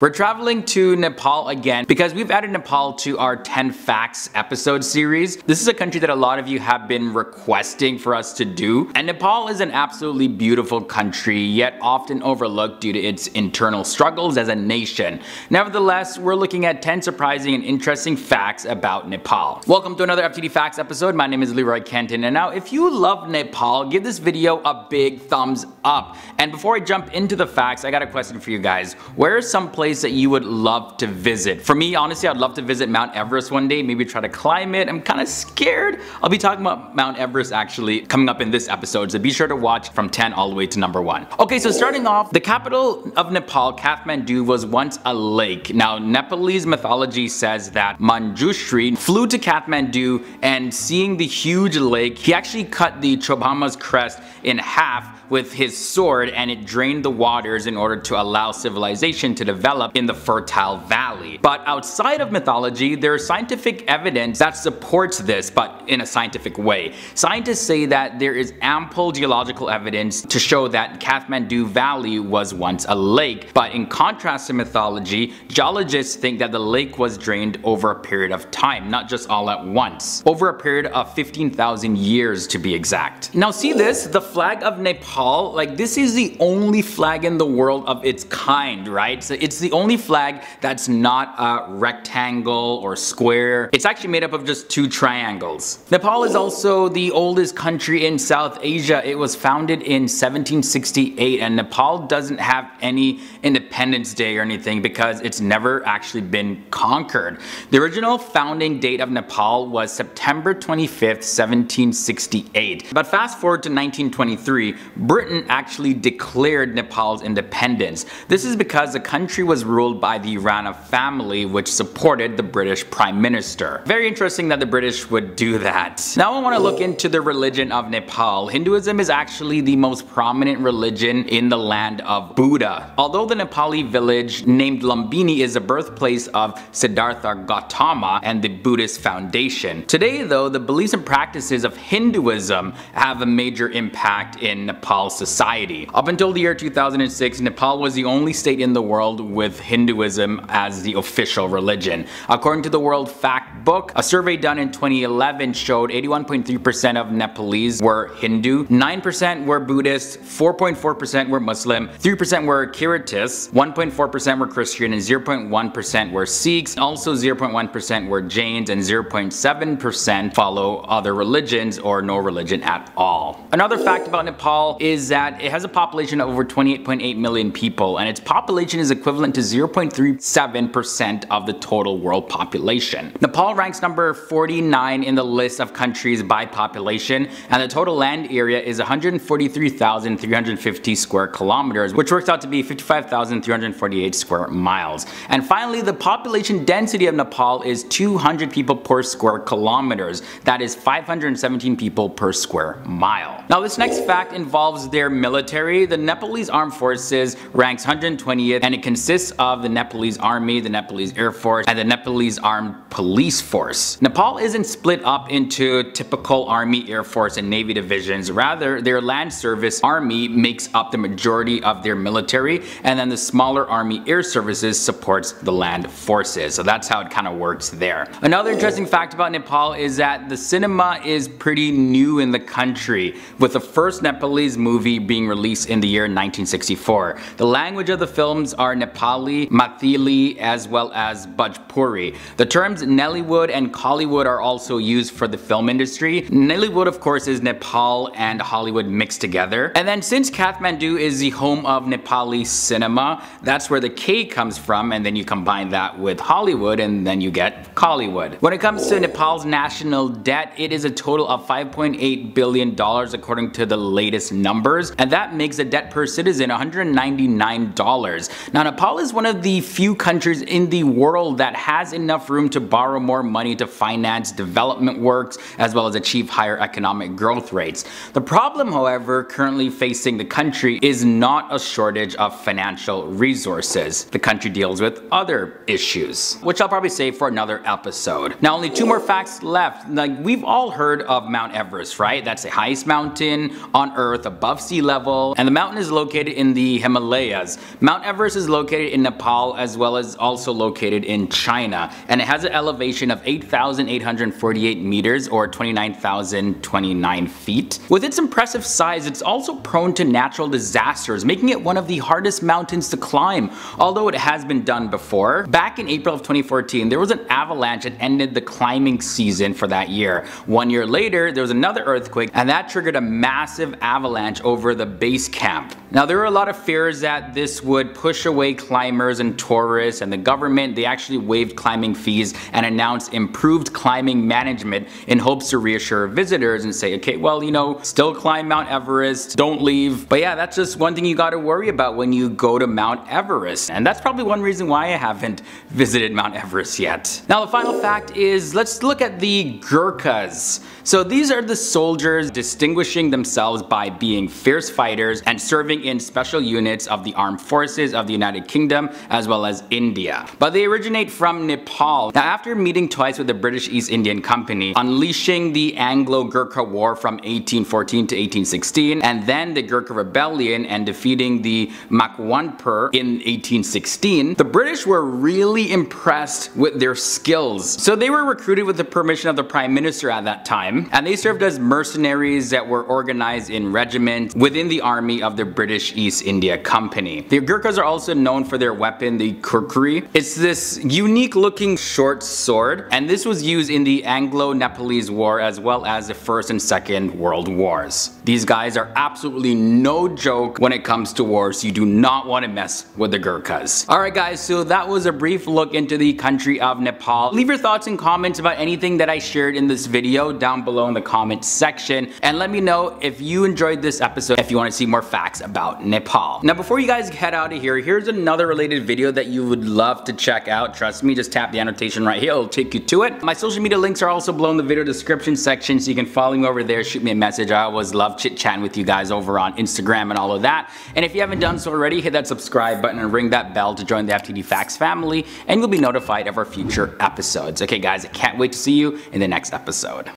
We're traveling to Nepal again because we've added Nepal to our 10 Facts episode series. This is a country that a lot of you have been requesting for us to do. And Nepal is an absolutely beautiful country, yet often overlooked due to its internal struggles as a nation. Nevertheless, we're looking at 10 surprising and interesting facts about Nepal. Welcome to another FTD Facts episode. My name is Leroy Kenton, and now if you love Nepal, give this video a big thumbs up. And before I jump into the facts, I got a question for you guys. Where is some place that you would love to visit? For me, honestly, I'd love to visit Mount Everest one day, maybe try to climb it. I'm kind of scared. I'll be talking about Mount Everest actually coming up in this episode, so be sure to watch from 10 all the way to number 1. Okay, so starting off, the capital of Nepal, Kathmandu, was once a lake. Now, Nepalese mythology says that Manjushri flew to Kathmandu, and seeing the huge lake, he actually cut the Chobhama's crest in half with his sword, and it drained the waters in order to allow civilization to develop in the fertile valley. But outside of mythology, there is scientific evidence that supports this, but in a scientific way. Scientists say that there is ample geological evidence to show that Kathmandu Valley was once a lake, but in contrast to mythology, geologists think that the lake was drained over a period of time, not just all at once. Over a period of 15,000 years to be exact. Now see this, the flag of Nepal, like this is the only flag in the world of its kind, right? So it's the only flag that's not a rectangle or square. It's actually made up of just 2 triangles. Nepal is also the oldest country in South Asia. It was founded in 1768, and Nepal doesn't have any Independence Day or anything because it's never actually been conquered. The original founding date of Nepal was September 25th, 1768. But fast forward to 1923, Britain actually declared Nepal's independence. This is because the country was ruled by the Rana family, which supported the British Prime Minister. Very interesting that the British would do that. Now I want to look into the religion of Nepal. Hinduism is actually the most prominent religion in the land of Buddha. Although the Nepali village named Lumbini is the birthplace of Siddhartha Gautama and the Buddhist foundation. Today though, the beliefs and practices of Hinduism have a major impact in Nepal society. Up until the year 2006, Nepal was the only state in the world with Hinduism as the official religion. According to the World Fact Book, a survey done in 2011 showed 81.3% of Nepalese were Hindu, 9% were Buddhist, 4.4% were Muslim, 3% were Kiritis, 1.4% were Christian, and 0.1% were Sikhs. Also 0.1% were Jains, and 0.7% follow other religions or no religion at all. Another fact about Nepal is that it has a population of over 28.8 million people, and its population is equivalent to 0.37% of the total world population. Nepal ranks number 49 in the list of countries by population, and the total land area is 143,350 square kilometers, which works out to be 55,348 square miles. And finally, the population density of Nepal is 200 people per square kilometers. That is 517 people per square mile. Now this next fact involves their military. The Nepalese Armed Forces ranks 120th, and it consists of the Nepalese Army, the Nepalese Air Force, and the Nepalese Armed Police Force. Nepal isn't split up into typical Army, Air Force, and Navy divisions. Rather, their land service army makes up the majority of their military, and then the smaller Army Air Services supports the land forces. So that's how it kind of works there. Another interesting fact about Nepal is that the cinema is pretty new in the country, with the first Nepalese movie being released in the year 1964. The language of the films are Nepali, Mathili, as well as Bhojpuri. The terms Nollywood and Kollywood are also used for the film industry. Nollywood, of course, is Nepal and Hollywood mixed together. And then since Kathmandu is the home of Nepali cinema, that's where the K comes from, and then you combine that with Hollywood and then you get Kollywood. When it comes to Nepal's national debt, it is a total of $5.8 billion according to the latest numbers, and that makes the debt per citizen $199. Now Nepal is one of the few countries in the world that has enough room to borrow more money to finance development works as well as achieve higher economic growth rates. The problem, however, currently facing the country is not a shortage of financial resources. The country deals with other issues, which I'll probably save for another episode. Now only 2 more facts left. Like, we've all heard of Mount Everest, right? That's the highest mountain on Earth above sea level, and the mountain is located in the Himalayas. Mount Everest is located in Nepal as well as also located in China, and it has an elevation of 8,848 meters or 29,029 feet. With its impressive size, it's also prone to natural disasters, making it one of the hardest mountains to climb, although it has been done before. Back in April of 2014, there was an avalanche that ended the climbing season for that year. 1 year later, there was another earthquake, and that triggered a massive avalanche over the base camp. Now, there were a lot of fears that this would push away climbers and tourists, and the government, they actually waived climbing fees and announced improved climbing management in hopes to reassure visitors and say, okay, well, you know, still climb Mount Everest, don't leave. But yeah, that's just one thing you gotta worry about when you go to Mount Everest. And that's probably one reason why I haven't visited Mount Everest yet. Now, the final fact is, let's look at the Gurkhas. So these are the soldiers distinguishing themselves by being fierce fighters and serving in special units of the armed forces of the United Kingdom as well as India. But they originate from Nepal. Now, after meeting twice with the British East Indian Company, unleashing the Anglo-Gurkha War from 1814 to 1816, and then the Gurkha Rebellion and defeating the Makwanpur in 1816, the British were really impressed with their skills. So they were recruited with the permission of the Prime Minister at that time, and they served as mercenaries that were organized in regiments within the army of the British East India Company. The Gurkhas are also known for their weapon, the kukri. It's this unique looking short sword, and this was used in the Anglo-Nepalese War as well as the First and Second World Wars. These guys are absolutely no joke when it comes to wars. You do not want to mess with the Gurkhas. Alright guys, so that was a brief look into the country of Nepal. Leave your thoughts and comments about anything that I shared in this video down below in the comment section, and let me know if you enjoyed this episode, if you want to see more facts about Nepal. Now, before you guys head out of here, here's another related video that you would love to check out. Trust me, just tap the annotation right here, it'll take you to it. My social media links are also below in the video description section, so you can follow me over there, shoot me a message. I always love chit-chatting with you guys over on Instagram and all of that. And if you haven't done so already, hit that subscribe button and ring that bell to join the FTD Facts family, and you'll be notified of our future episodes. Okay guys, I can't wait to see you in the next episode.